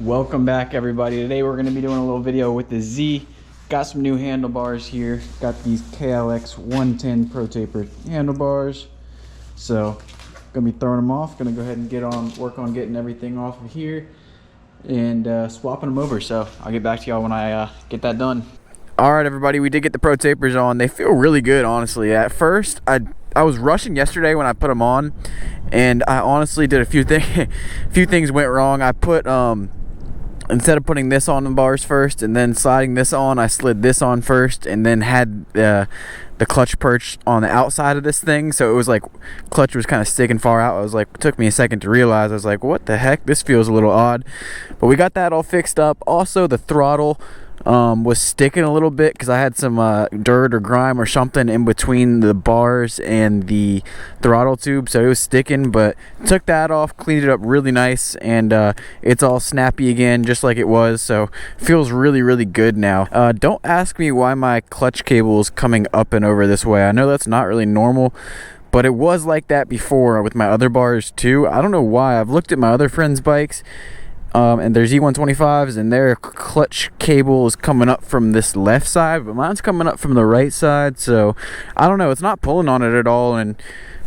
Welcome back, everybody. Today we're going to be doing a little video with the Z. Got some new handlebars here. Got these KLX 110 Pro Taper handlebars. So gonna be throwing them off. Gonna go ahead and work on getting everything off of here and swapping them over. So I'll get back to y'all when I get that done. All right, everybody, we did get the Pro Tapers on. They feel really good, honestly. At first, I was rushing yesterday when I put them on, and I honestly did a few things went wrong. I put instead of putting this on the bars first and then sliding this on, I slid this on first and then had the clutch perch on the outside of this thing. So it was like clutch was kind of sticking far out. I was like, it took me a second to realize. I was like, what the heck? This feels a little odd. But we got that all fixed up. Also, the throttle was sticking a little bit because I had some dirt or grime or something in between the bars and the throttle tube, so it was sticking. But took that off, cleaned it up really nice, and it's all snappy again just like it was. So feels really good now. Don't ask me why my clutch cable is coming up and over this way. I know that's not really normal, but it was like that before with my other bars too. I don't know why. I've looked at my other friends' bikes and their Z125s, and their clutch cable is coming up from this left side, but mine's coming up from the right side. So I don't know, it's not pulling on it at all and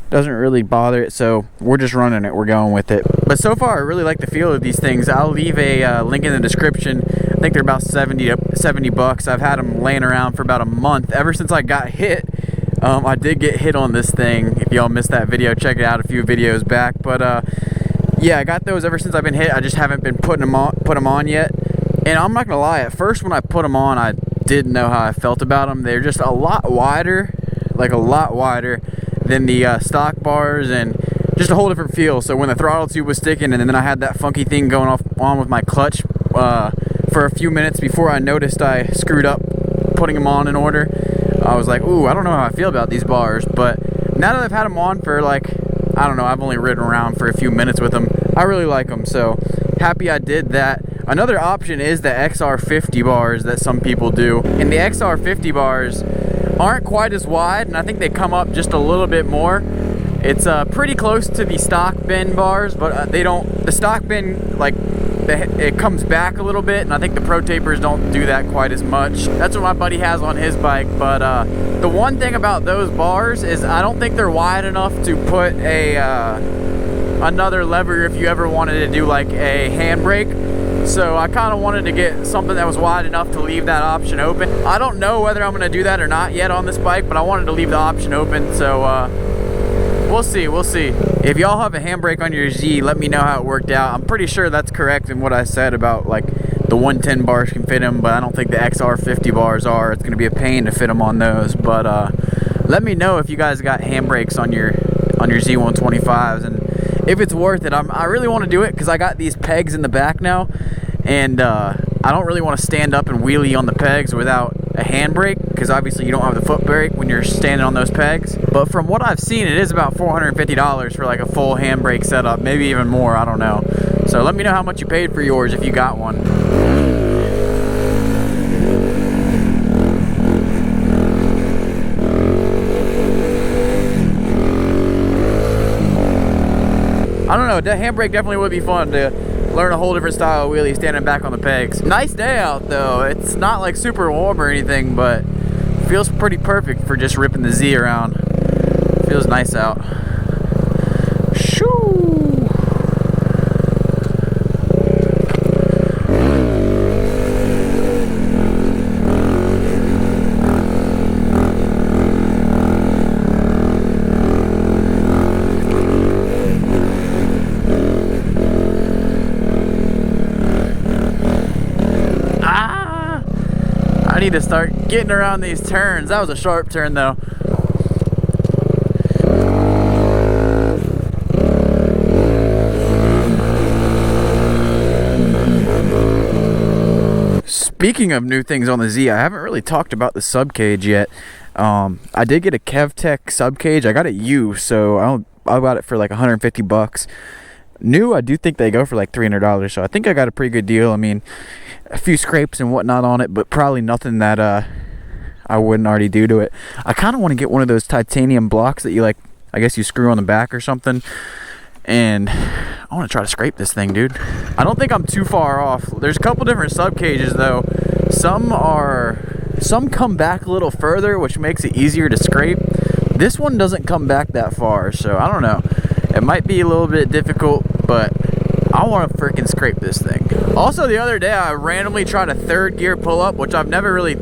doesn't really bother it, so we're just running it, we're going with it. But so far I really like the feel of these things. I'll leave a link in the description. I think they're about 70 bucks. I've had them laying around for about a month, ever since I got hit. I did get hit on this thing. If y'all missed that video, check it out a few videos back. But yeah, I got those ever since I've been hit. I just haven't been put them on yet. And I'm not gonna lie, at first when I put them on, I didn't know how I felt about them. They're just a lot wider, like a lot wider than the stock bars, and just a whole different feel. So when the throttle tube was sticking, and then I had that funky thing going on with my clutch for a few minutes before I noticed I screwed up putting them on in order, I was like, ooh, I don't know how I feel about these bars. But now that I've had them on for like, I don't know, I've only ridden around for a few minutes with them, I really like them, so happy I did that. Another option is the XR50 bars that some people do, and the XR50 bars aren't quite as wide, and I think they come up just a little bit more. It's pretty close to the stock bend bars, but the stock bend, like, it comes back a little bit, and I think the Pro Tapers don't do that quite as much. That's what my buddy has on his bike. But the one thing about those bars is I don't think they're wide enough to put another lever if you ever wanted to do like a handbrake. So I kind of wanted to get something that was wide enough to leave that option open. I don't know whether I'm going to do that or not yet on this bike, but I wanted to leave the option open. So we'll see. If y'all have a handbrake on your Z, let me know how it worked out. I'm pretty sure that's correct in what I said about like the 110 bars can fit them, but I don't think the XR50 bars are. It's going to be a pain to fit them on those. But let me know if you guys got handbrakes on your Z125s, and if it's worth it. I really want to do it because I got these pegs in the back now, and I don't really want to stand up and wheelie on the pegs without a handbrake, because obviously you don't have the foot brake when you're standing on those pegs. But from what I've seen, it is about $450 for like a full handbrake setup, maybe even more, I don't know. So let me know how much you paid for yours if you got one. I don't know, that handbrake definitely would be fun to learn a whole different style of wheelie standing back on the pegs. Nice day out though. It's not like super warm or anything, but feels pretty perfect for just ripping the Z around. Feels nice out. Shoo! I need to start getting around these turns. That was a sharp turn though. Speaking of new things on the Z, I haven't really talked about the Subcage yet. I did get a KevTech Subcage. I got it used, so I got it for like 150 bucks. New, I do think they go for like $300, so I think I got a pretty good deal. I mean, a few scrapes and whatnot on it, but probably nothing that I wouldn't already do to it. I kind of want to get one of those titanium blocks that you, like, I guess you screw on the back or something, and I want to try to scrape this thing, dude. I don't think I'm too far off. There's a couple different sub cages though. Some come back a little further, which makes it easier to scrape. This one doesn't come back that far, so I don't know. It might be a little bit difficult, but I want to freaking scrape this thing. Also, the other day I randomly tried a third gear pull up, which I've never really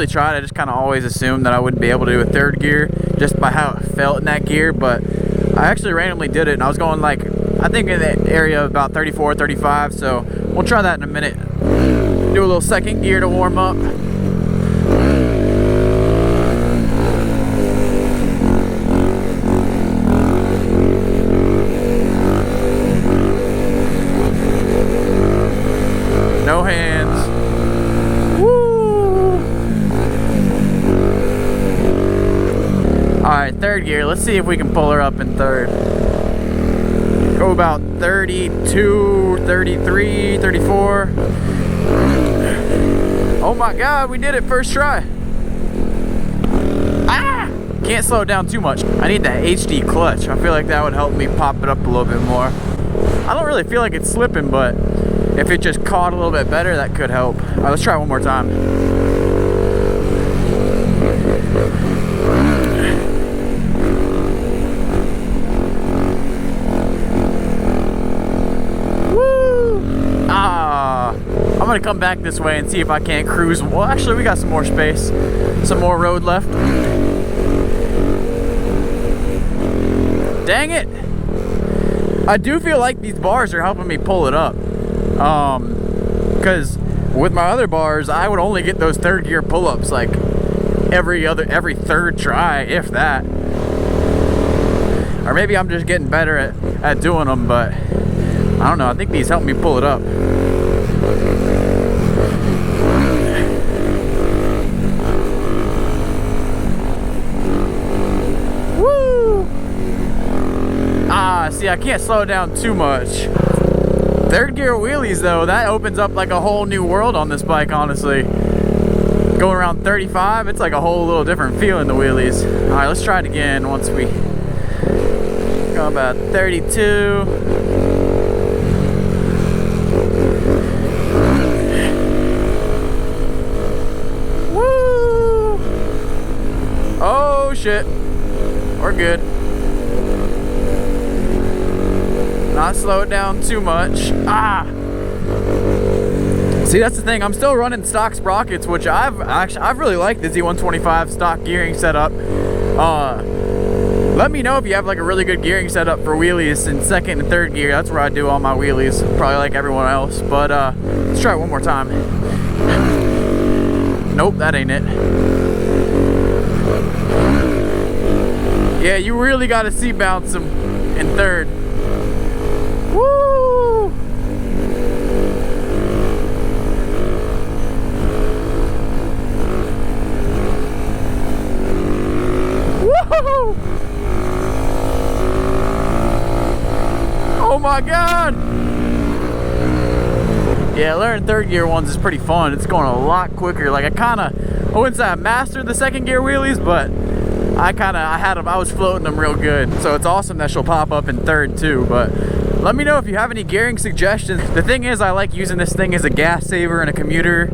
tried. I just kind of always assumed that I wouldn't be able to do a third gear just by how it felt in that gear, but I actually randomly did it, and I was going like, I think in the area of about 34, 35, so we'll try that in a minute. Do a little second gear to warm up. No hands. Woo! Alright, third gear. Let's see if we can pull her up in third. Go about 32, 33, 34. Oh my god, we did it first try. Ah! Can't slow it down too much. I need that HD clutch. I feel like that would help me pop it up a little bit more. I don't really feel like it's slipping, but if it just caught a little bit better, that could help. All right, let's try it one more time. Woo! Ah! I'm gonna come back this way and see if I can't cruise. Well, actually, we got some more space, some more road left. Dang it! I do feel like these bars are helping me pull it up. Because with my other bars, I would only get those third gear pull-ups like every third try, if that. Or maybe I'm just getting better at doing them, but I don't know. I think these help me pull it up. Woo! Ah, see, I can't slow it down too much. Third gear wheelies though, that opens up like a whole new world on this bike, honestly. Going around 35, it's like a whole little different feel in the wheelies. All right, let's try it again once we go about 32. Woo! Oh shit, we're good. Not slow it down too much. Ah! See, that's the thing. I'm still running stock sprockets, which I've really liked the Z125 stock gearing setup. Let me know if you have like a really good gearing setup for wheelies in second and third gear. That's where I do all my wheelies, probably like everyone else. But let's try it one more time. Nope, that ain't it. Yeah, you really got to seat bounce them in third. Woo! Woo! Oh my god! Yeah, learning third gear ones is pretty fun. It's going a lot quicker. Like I wouldn't say I mastered the second gear wheelies, but I was floating them real good. So it's awesome that she'll pop up in third too, but let me know if you have any gearing suggestions. The thing is, I like using this thing as a gas saver and a commuter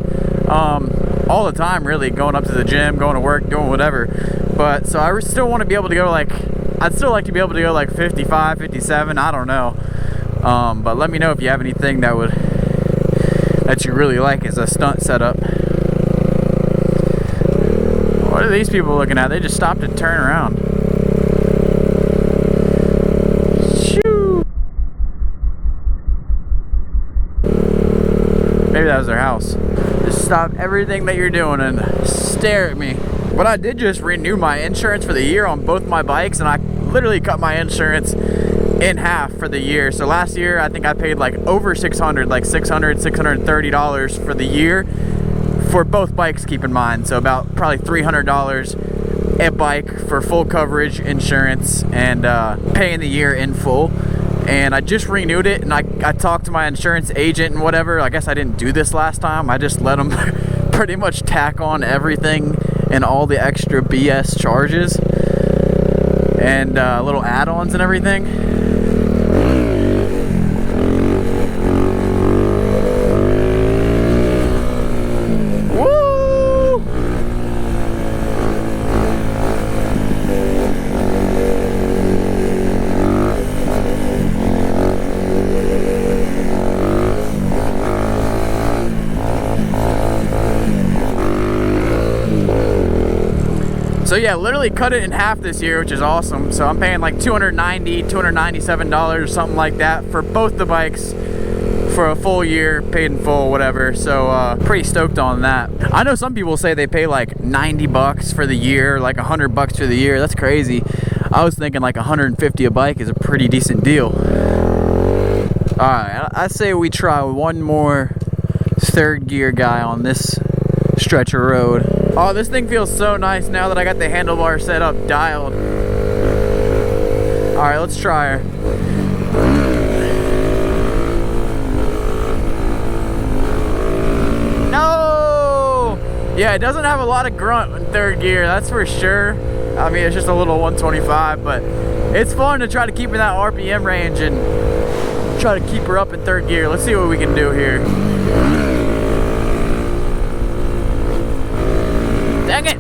all the time, really, going up to the gym, going to work, doing whatever. But so I still want to be able to go like, I'd still like to be able to go like 55, 57, I don't know. But let me know if you have anything that you really like as a stunt setup. What are these people looking at? They just stopped and turned around. Maybe that was their house. Just stop everything that you're doing and stare at me. But I did just renew my insurance for the year on both my bikes, and I literally cut my insurance in half for the year. So last year, I think I paid like over $600, like $630 for the year for both bikes, keep in mind. So about probably $300 a bike for full coverage insurance and paying the year in full. And I just renewed it, and I talked to my insurance agent and whatever. I guess I didn't do this last time. I just let them pretty much tack on everything and all the extra BS charges and little add-ons and everything. So yeah, literally cut it in half this year, which is awesome. So I'm paying like $290, $297 or something like that for both the bikes for a full year, paid in full, whatever. So pretty stoked on that. I know some people say they pay like 90 bucks for the year, like 100 bucks for the year. That's crazy. I was thinking like 150 a bike is a pretty decent deal. All right, I say we try one more third gear guy on this stretch of road. Oh, this thing feels so nice now that I got the handlebar set up, dialed. All right, let's try her. No! Yeah, it doesn't have a lot of grunt in third gear, that's for sure. I mean, it's just a little 125, but it's fun to try to keep in that RPM range and try to keep her up in third gear. Let's see what we can do here. Dang it!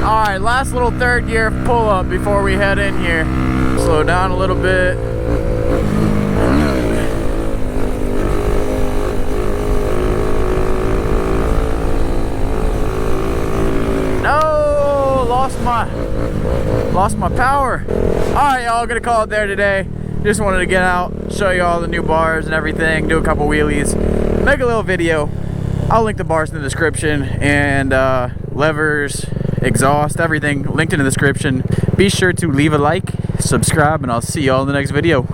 Alright, last little third gear pull up before we head in here. Slow down a little bit. No, lost my power. All right, y'all, gonna call it there today. Just wanted to get out, show you all the new bars and everything, do a couple wheelies, make a little video. I'll link the bars in the description, and levers, exhaust, everything linked in the description. Be sure to leave a like, subscribe, and I'll see y'all in the next video.